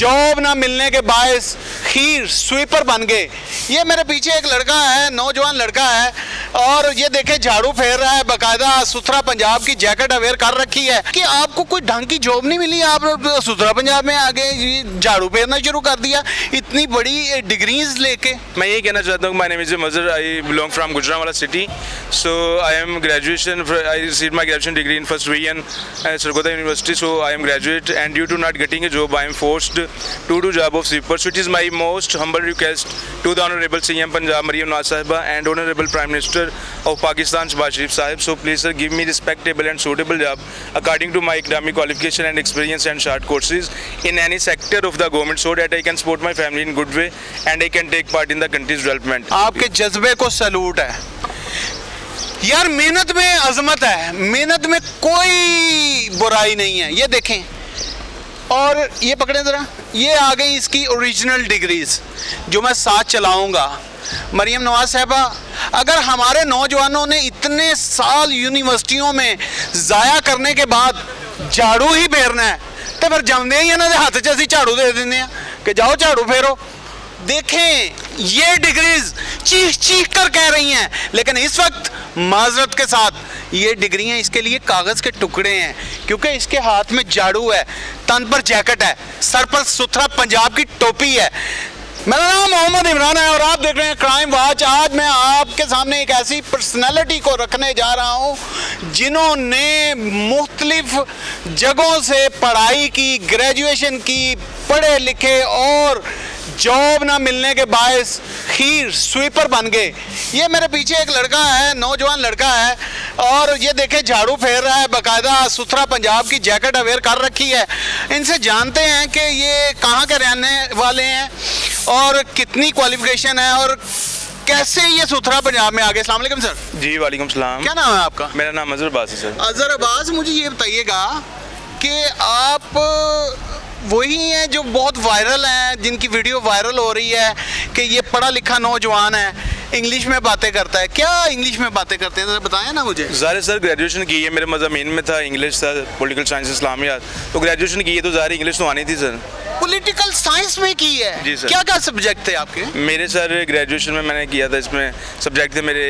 Job ना मिलने के बायस खीर स्वीपर बन गए। ये मेरे पीछे एक लड़का है, नौजवान लड़का है, और ये देखे झाड़ू फेर रहा है, बाकायदा सुथरा पंजाब की जैकेट अवेयर कर रखी है। कि आपको कोई ढंग की जॉब नहीं मिली, आप सुथरा पंजाब में आगे झाड़ू फेरना शुरू कर दिया इतनी बड़ी डिग्रीज लेके। मैं यही कहना चाहता हूँ, माय नेम इज मजर, आई belong from Gujranwala city, so I am graduation, I received my graduation degree in first VN at Sargodha University, so I am graduate, and due to not getting a job I am forced to do job of sweeper. So it is my most humble request to the Honorable CM Punjab Maryam Nawaz Sahiba and Honorable Prime Minister of Pakistan Shehbaz Sharif Sahib, so please sir give me respectable and suitable job according to my academic qualification and experience and short courses in any sector of the government, so that I can support my family in good way and I can take part in the country's development. आपके जज्बे को salute है यार। मेहनत में अजमत है, मेहनत में कोई बुराई नहीं है। ये देखें, और ये पकड़ें ज़रा, ये आ गई इसकी ओरिजिनल डिग्रीज जो मैं साथ चलाऊंगा। मरियम नवाज साहिबा, अगर हमारे नौजवानों ने इतने साल यूनिवर्सिटियों में ज़ाया करने के बाद झाड़ू ही फेरना है तो फिर जमदे ही इन्होंने हाथ च असीं झाड़ू दे देंगे हैं कि जाओ झाड़ू फेरो। देखें, ये डिग्रीज चीख चीख कर कह रही हैं, लेकिन इस वक्त माजरत के साथ ये डिग्रियां इसके लिए कागज़ के टुकड़े हैं, क्योंकि इसके हाथ में झाड़ू है, तन पर जैकेट है, सर पर सुथरा पंजाब की टोपी है। मेरा नाम मोहम्मद इमरान है और आप देख रहे हैं क्राइम वॉच। आज मैं आपके सामने एक ऐसी पर्सनैलिटी को रखने जा रहा हूँ जिन्होंने मुख्तलिफ जगहों से पढ़ाई की, ग्रेजुएशन की, पढ़े लिखे और जॉब ना मिलने के बायस खीर स्वीपर बन गए। ये मेरे पीछे एक लड़का है, नौजवान लड़का है, और ये देखे झाड़ू फेर रहा है, बाकायदा सुथरा पंजाब की जैकेट अवेयर कर रखी है। इनसे जानते हैं कि ये कहाँ के रहने वाले हैं और कितनी क्वालिफिकेशन है और कैसे ये सुथरा पंजाब में आ गए। अस्सलाम वालेकुम सर। जी वालेकुम सलाम। क्या नाम है आपका? मेरा नाम अजहर अब्बास है सर। अजहर अब्बास, मुझे ये बताइएगा कि आप वही हैं जो बहुत वायरल हैं, जिनकी वीडियो वायरल हो रही है कि ये पढ़ा लिखा नौजवान है, इंग्लिश में बातें करता है। क्या इंग्लिश में बातें करते हैं, जरा बताएं ना मुझे। ज़ाहिर सर ग्रेजुएशन की है, मेरे मज़ामीन में था इंग्लिश था, पॉलिटिकल साइंस इस्लामियात, तो ग्रेजुएशन की है तो ज़ाहिर इंग्लिश तो आनी थी सर। पॉलिटिकल साइंस में की है? जी सर। क्या क्या सब्जेक्ट थे आपके? मेरे सर ग्रेजुएशन में मैंने किया था, इसमें सब्जेक्ट थे मेरे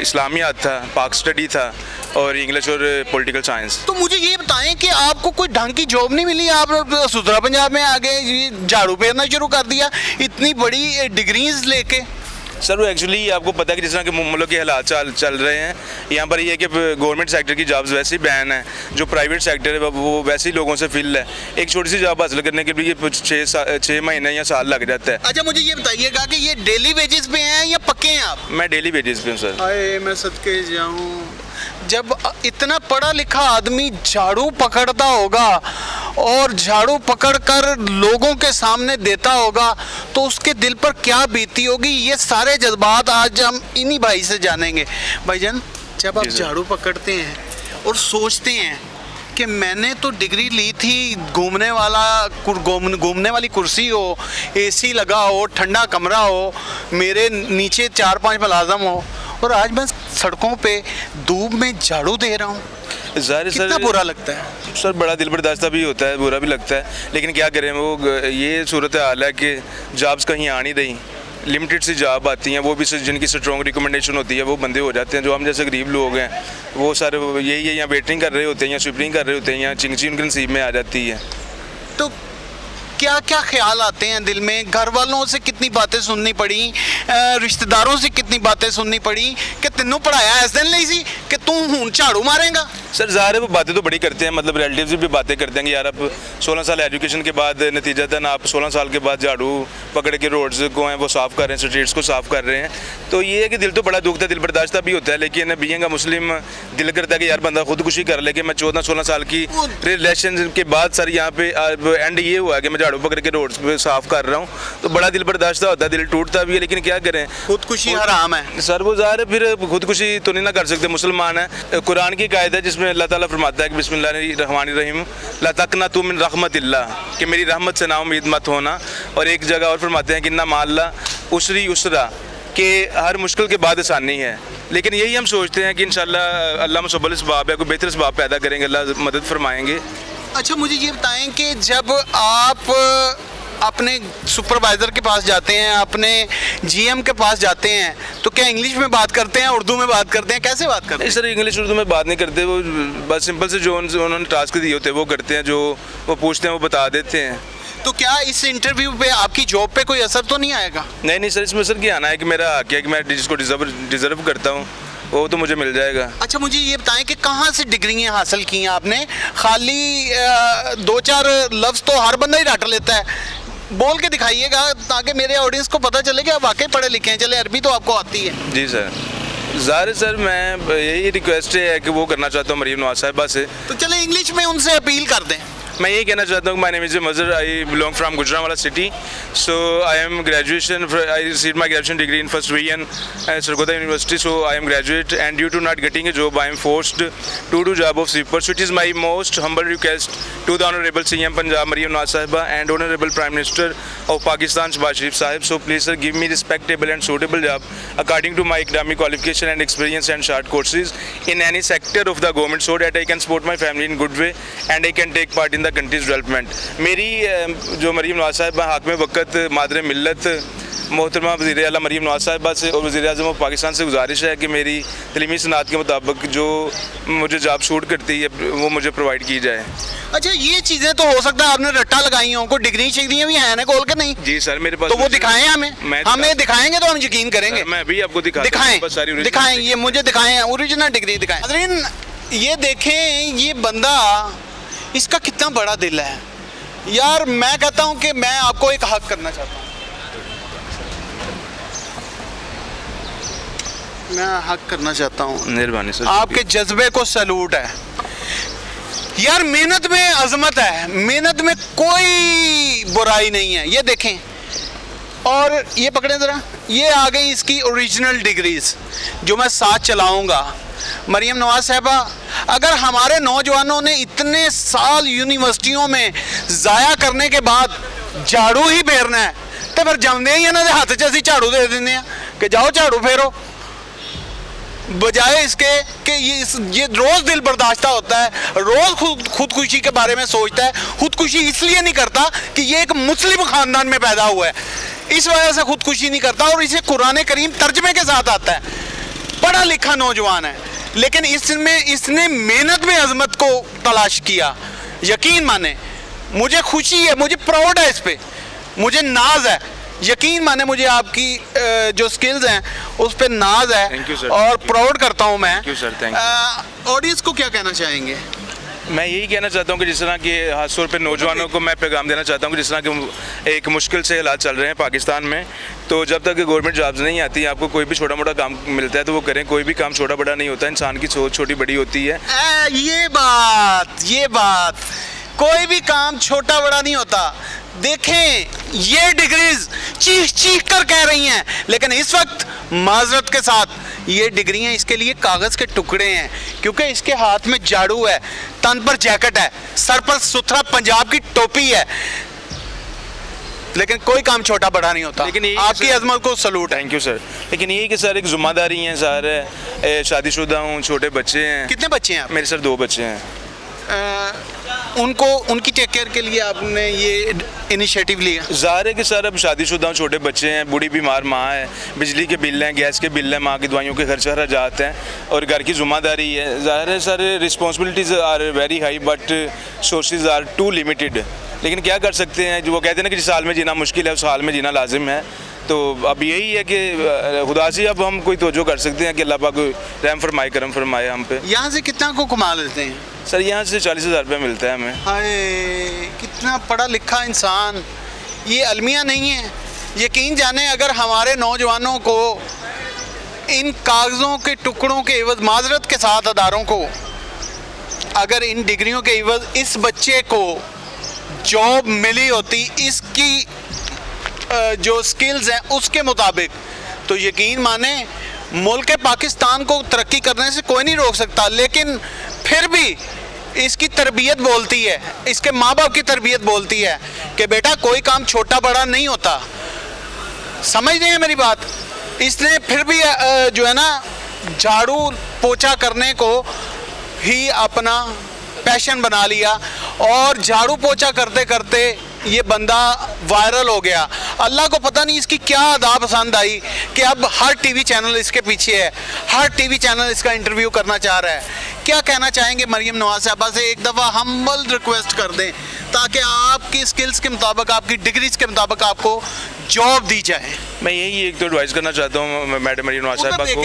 इस्लामियात था, पाक स्टडी था और इंग्लिश और पॉलिटिकल साइंस। तो मुझे ये बताएं कि आपको कोई ढंग की जॉब नहीं मिली, आप सुथरा पंजाब में आ गए, झाड़ू फेरना शुरू कर दिया इतनी बड़ी डिग्रीज लेके। सर वो एक्चुअली आपको पता है कि जिस तरह के मुल्क के हालात चल रहे हैं, यहाँ पर ये है कि गवर्नमेंट सेक्टर की जॉब्स वैसे ही बैन है, जो प्राइवेट सेक्टर है वो वैसे ही लोगों से फिल है। एक छोटी सी जॉब हासिल करने के लिए 6 महीने या साल लग जाता है। अच्छा, मुझे ये बताइएगा कि ये डेली वेजेस पे हैं या पक्के हैं आप? मैं डेली वेजेस पे हूँ सर। अरे मैं सदके जाऊँ, जब इतना पढ़ा लिखा आदमी झाड़ू पकड़ता होगा और झाड़ू पकड़कर लोगों के सामने देता होगा तो उसके दिल पर क्या बीती होगी। ये सारे जज्बात आज हम इन्हीं भाई से जानेंगे। भाईजान, जब आप झाड़ू पकड़ते हैं और सोचते हैं कि मैंने तो डिग्री ली थी, घूमने वाली कुर्सी हो, एसी लगा हो, ठंडा कमरा हो, मेरे नीचे 4-5 मुलाजम हो, और आज मैं सड़कों पे धूप में झाड़ू दे रहा हूँ। ज़ाहिर सर कितना बुरा लगता है सर, बड़ा दिल बर्दाश्त भी होता है, बुरा भी लगता है, लेकिन क्या करें, वो ये सूरत हाल है कि जॉब्स कहीं आ नहीं रही, लिमिटेड सी जॉब आती हैं, वो भी जिनकी स्ट्रॉन्ग रिकमेंडेशन होती है वो बंदे हो जाते हैं। जो हम जैसे गरीब लोग हैं वो सारे यही यहाँ वेटरिंग कर रहे होते हैं या स्वीपरिंग कर रहे होते हैं या चिंगची उनके नसीब में आ जाती है। तो क्या क्या ख्याल आते हैं दिल में? घर वालों से कितनी बातें सुननी पड़ी, रिश्तेदारों से कितनी बातें सुननी पड़ी कि तेनों पढ़ाया इस दिन ली सी कि तू हूँ झाड़ू मारेगा? सर ज़ाहिर है वो बातें तो बड़ी करते हैं, मतलब रिलेटिव्स भी बातें करते हैं कि यार अब 16 साल एजुकेशन के बाद नतीजतन आप 16 साल के बाद झाड़ू पकड़ के रोड्स को हैं वो साफ़ कर रहे हैं, स्ट्रीट्स को साफ़ कर रहे हैं। तो ये है कि दिल तो बड़ा दुखता है, दिल बर्दाश्त भी होता है, लेकिन बीइंग अ मुस्लिम दिल करता है कि यार बंदा खुदकुशी कर ले कि मैं 14-16 साल की रिलेशन के बाद सर यहाँ पे एंड ये हुआ कि मैं झाड़ू पकड़ के रोड्स पे साफ़ कर रहा हूँ, तो बड़ा दिल बर्दाश्त होता है, दिल टूटता भी है, लेकिन क्या करें, खुदकुशी हराम है सर। वो ज़ाहिर है फिर खुदकुशी तो नहीं ना कर सकते, मुसलमान है। कुरान की कायदा है जिसमें अल्लाह ताला फरमाता है कि बिस्मिल्लाहिर्रहमानिर्रहीम ला तकनतु मिन रहमतिल्लाह, कि मेरी रहमत से नाउम्मीद मत होना। और एक जगह और फरमाते हैं कि इन्ना माल्ला उसरी उसरा, कि हर मुश्किल के बाद आसानी है। लेकिन यही हम सोचते हैं कि इंशाल्लाह अल्लाह मुसब्बिल इसबाब है, कोई बेहतर इसबाब पैदा करेंगे, अल्लाह मदद फरमाएंगे। अच्छा, मुझे ये बताएं कि जब आप अपने सुपरवाइज़र के पास जाते हैं, अपने जीएम के पास जाते हैं, तो क्या इंग्लिश में बात करते हैं, उर्दू में बात करते हैं, कैसे बात करते हैं? नहीं सर, इंग्लिश उर्दू में बात नहीं करते, वो बस सिंपल से जो उन्होंने टास्क दिए होते हैं वो करते हैं, जो वो पूछते हैं वो बता देते हैं। तो क्या इस इंटरव्यू पे आपकी जॉब पे कोई असर तो नहीं आएगा? नहीं सर, इसमें सर क्या आना है कि मेरा हक है कि मैं जिसको डिज़र्व करता हूँ वो तो मुझे मिल जाएगा। अच्छा, मुझे ये बताएं कि कहाँ से डिग्रियाँ हासिल की हैं आपने? खाली 2-4 लफ्ज़ तो हर बंदा ही रट लेता है, बोल के दिखाइएगा ताकि मेरे ऑडियंस को पता चले कि आप वाकई पढ़े लिखे हैं। चले, अरबी तो आपको आती है। जी सर, ज़ाहिर है सर, मैं यही रिक्वेस्ट है कि वो करना चाहता हूँ मरीम नवाज साहिबा से। तो चले इंग्लिश में उनसे अपील कर दें। मैं यही कहना चाहता हूँ, my name is Mazhar, I belong from Gujranwala city, so I am graduation, I received my graduation degree in first division Sargodha university, so I am graduate and due to not getting a job I am forced to do job of sweeper, so it is my most humble request to the honourable CM Punjab Maryam Nawaz sahiba and honourable prime minister of Pakistan Shahbaz Sharif Sahib, so please sir give me respectable and suitable job according to my academic qualification and experience and short courses in any sector of the government, so that I can support my family in good way and I can take part in the country's development. मेरी जो मरीम नवाज साहिबा हाकिम वक़्त मादर मिल्लत मोहतरमा वज़ीर आला मरीम नवाज साहिबा से और वज़ीर आज़म ऑफ पाकिस्तान से गुजारिश है कि मेरी तलीमी सनात के मुताबिक जो मुझे जॉब सूट करती है वो मुझे प्रोवाइड की जाए। अच्छा, ये चीज़ें तो हो सकता है आपने रट्टा लगाई हों, कोई डिग्रियाँ भी हैं ना खोल के? नहीं जी सर, मेरे पास तो वो दिखाएं हमें दिखाएंगे तो हम यकीन करेंगे। मैं भी आपको दिखाएं, ये मुझे दिखाएं, ओरिजिनल डिग्री दिखाएं। नाज़रीन, ये देखें, ये बंदा, इसका कितना बड़ा दिल है यार। मैं कहता हूं कि मैं आपको एक हक करना चाहता हूं, मैं हक करना चाहता हूं। मेहरबानी सर, आपके जज्बे को सैल्यूट है यार। मेहनत में अजमत है, मेहनत में कोई बुराई नहीं है। ये देखें, और ये पकड़ें ज़रा, ये आ गई इसकी ओरिजिनल डिग्रीज जो मैं साथ चलाऊंगा। मरीम नवाज साहिबा, अगर हमारे नौजवानों ने इतने साल यूनिवर्सिटियों में ज़ाया करने के बाद झाड़ू ही फेरना है तो फिर जमदे ही इन्होंने हाथ च असीं झाड़ू दे देंगे हैं कि जाओ झाड़ू फेरो, बजाय इसके कि ये रोज़ दिल बर्दाश्ता होता है, रोज़ खुदकुशी के बारे में सोचता है। खुदकुशी इसलिए नहीं करता कि ये एक मुस्लिम ख़ानदान में पैदा हुआ है, इस वजह से खुदकुशी नहीं करता, और इसे कुरान करीम तर्जमे के साथ आता है। पढ़ा लिखा नौजवान है, लेकिन इसने मेहनत में अजमत को तलाश किया। यकीन माने, मुझे खुशी है, मुझे प्राउड है, इस पर मुझे नाज है। यकीन माने, मुझे आपकी जो स्किल्स हैं उस पर नाज है और प्राउड करता हूँ मैं। ऑडियंस को क्या कहना चाहेंगे? मैं यही कहना चाहता हूँ कि जिस तरह के खास तौर पे नौजवानों को मैं पैगाम देना चाहता हूँ कि जिस तरह के एक मुश्किल से हालात चल रहे हैं पाकिस्तान में, तो जब तक गवर्नमेंट जॉब्स नहीं आती, आपको कोई भी छोटा मोटा काम मिलता है तो वो करें। कोई भी काम छोटा बड़ा नहीं होता, इंसान की सोच छोटी बड़ी होती है। ये बात, कोई भी काम छोटा बड़ा नहीं होता। देखें, ये डिग्रीज चीख कर कह रही हैं, लेकिन इस वक्त माजरत के साथ ये डिग्रियां इसके लिए कागज़ के टुकड़े हैं, क्योंकि इसके हाथ में झाड़ू है, तन पर जैकेट है, सर पर सुथरा पंजाब की टोपी है, लेकिन कोई काम छोटा बड़ा नहीं होता। लेकिन आपकी अजमत को सलूट है। Thank you sir. लेकिन यही कि सर एक जिम्मेदारी है सर, शादीशुदा हूँ, छोटे बच्चे हैं। कितने बच्चे हैं आप? मेरे सर 2 बच्चे हैं। उनकी टेक केयर के लिए आपने ये इनिशिएटिव लिया? ज़ाहिर है कि सर अब शादीशुदा हूँ, छोटे बच्चे हैं, बूढ़ी बीमार माँ है, बिजली के बिल हैं, गैस के बिल हैं, माँ की दवाइयों के खर्च खर्चात हैं, और घर की जिम्मेदारी है। ज़ाहिर है sir, responsibilities are very high but sources are too limited. लेकिन क्या कर सकते हैं, जो वो कहते हैं ना कि जिस हाल में जीना मुश्किल है उस हाल में जीना लाजिम है। तो अब यही है कि खुदा से अब हम कोई तवज्जो कर सकते हैं कि अल्लाह पाक रहम फरमाए, करम फरमाए हम पे। यहाँ से कितना को कमा लेते हैं? सर यहाँ से 40,000 रुपये मिलता है हमें। हाय, कितना पढ़ा लिखा इंसान, ये अलमिया नहीं है। यकीन जाने अगर हमारे नौजवानों को इन कागज़ों के टुकड़ों के एवज, माजरत के साथ अदारों को, अगर इन डिग्रियों के एवज इस बच्चे को जॉब मिली होती इसकी जो स्किल्स हैं उसके मुताबिक, तो यकीन माने मुल्क पाकिस्तान को तरक्की करने से कोई नहीं रोक सकता। लेकिन फिर भी इसकी तरबियत बोलती है, इसके माँ बाप की तरबियत बोलती है कि बेटा कोई काम छोटा बड़ा नहीं होता। समझ रहे हैं मेरी बात? इसने फिर भी जो है ना, झाड़ू पोछा करने को ही अपना पैशन बना लिया, और झाड़ू पोछा करते करते ये बंदा वायरल हो गया। अल्लाह को पता नहीं इसकी क्या अदा पसंद आई कि अब हर टीवी चैनल इसके पीछे है, हर टीवी चैनल इसका इंटरव्यू करना चाह रहा है। क्या कहना चाहेंगे मरियम नवाज साहबा से? एक दफ़ा हम्बल रिक्वेस्ट कर दें ताकि आपकी स्किल्स के मुताबिक, आपकी डिग्रीज के मुताबिक आपको जॉब दी जाए। मैं यही एक तो एडवाइस करना चाहता हूँ मैडम मरियम नवाज साहबा को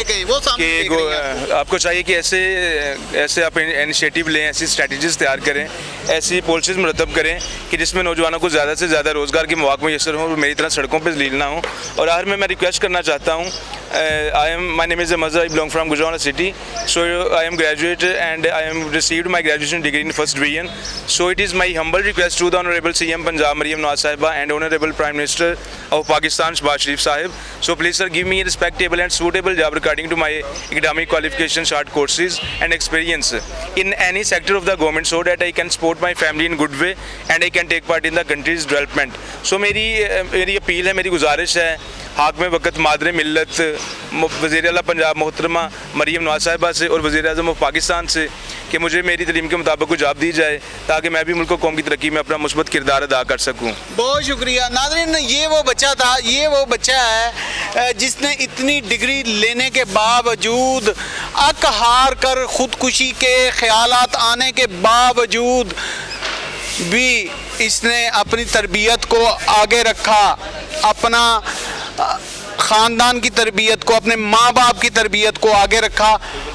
कि आपको चाहिए कि ऐसे आप इनिशिएटिव लें, ऐसी स्ट्रैटेजीज तैयार करें, ऐसी पॉलिसीज मुरतब करें कि जिसमें नौजवानों को ज़्यादा से ज़्यादा रोज़गार के मौके मैसर हों और मेरी तरह सड़कों पर जलील ना हो। और आखिर में मैं रिक्वेस्ट करना चाहता हूँ, my name is Mazhar, I belong from Gujarat city. So I am graduate and I am received my graduation degree in first division. So it is my humble request to the Honorable CM Punjab Maryam Nawaz Sahiba and Honorable Prime Minister of Pakistan Shehbaz Sharif Sahib. So please sir, give me a respectable and suitable job according to my academic qualification, short courses and experience in any sector of the government so that I can support my family in good way and I can take part in the country's development. So मेरी appeal है, मेरी गुजारिश है हाकिम वक़्त मादर मिल्लत वज़ीर आला पंजाब मोहतरमा मरियम नवाज साहिबा से और वज़ीर आज़म ऑफ पाकिस्तान से कि मुझे मेरी तलीम के मुताबिक जॉब दी जाए ताकि मैं भी मुल्क कौम की तरक्की में अपना मुस्बत किरदार अदा कर सकूँ। बहुत शुक्रिया नाज़रीन, ये वो बच्चा था, ये वो बच्चा है जिसने इतनी डिग्री लेने के बावजूद, अक हार कर ख़ुदकुशी के ख़यालात आने के बावजूद भी इसने अपनी तरबियत को आगे रखा, अपना ख़ानदान की तरबियत को, अपने माँ बाप की तरबियत को आगे रखा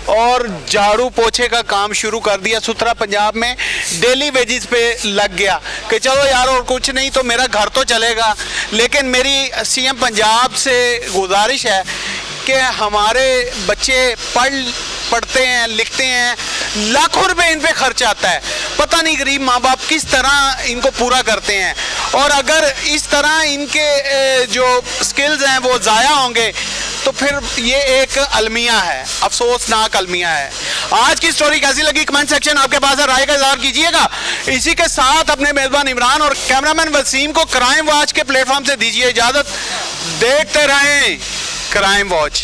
और झाड़ू पोछे का काम शुरू कर दिया। सुथरा पंजाब में डेली वेजिस पे लग गया कि चलो यार और कुछ नहीं तो मेरा घर तो चलेगा। लेकिन मेरी सीएम पंजाब से गुजारिश है कि हमारे बच्चे पढ़ते हैं, लिखते हैं, लाखों रुपए इन पे खर्च आता है, पता नहीं गरीब माँ बाप किस तरह इनको पूरा करते हैं। और अगर इस तरह इनके जो स्किल्स हैं वो ज़ाया होंगे तो फिर ये एक अलमिया है, अफसोसनाक अलमिया है। आज की स्टोरी कैसी लगी कमेंट सेक्शन आपके पास है, राय का इज़हार कीजिएगा। इसी के साथ अपने मेज़बान इमरान और कैमरामैन वसीम को क्राइम वॉच के प्लेटफॉर्म से दीजिए इजाज़त। देखते रहें क्राइम वॉच।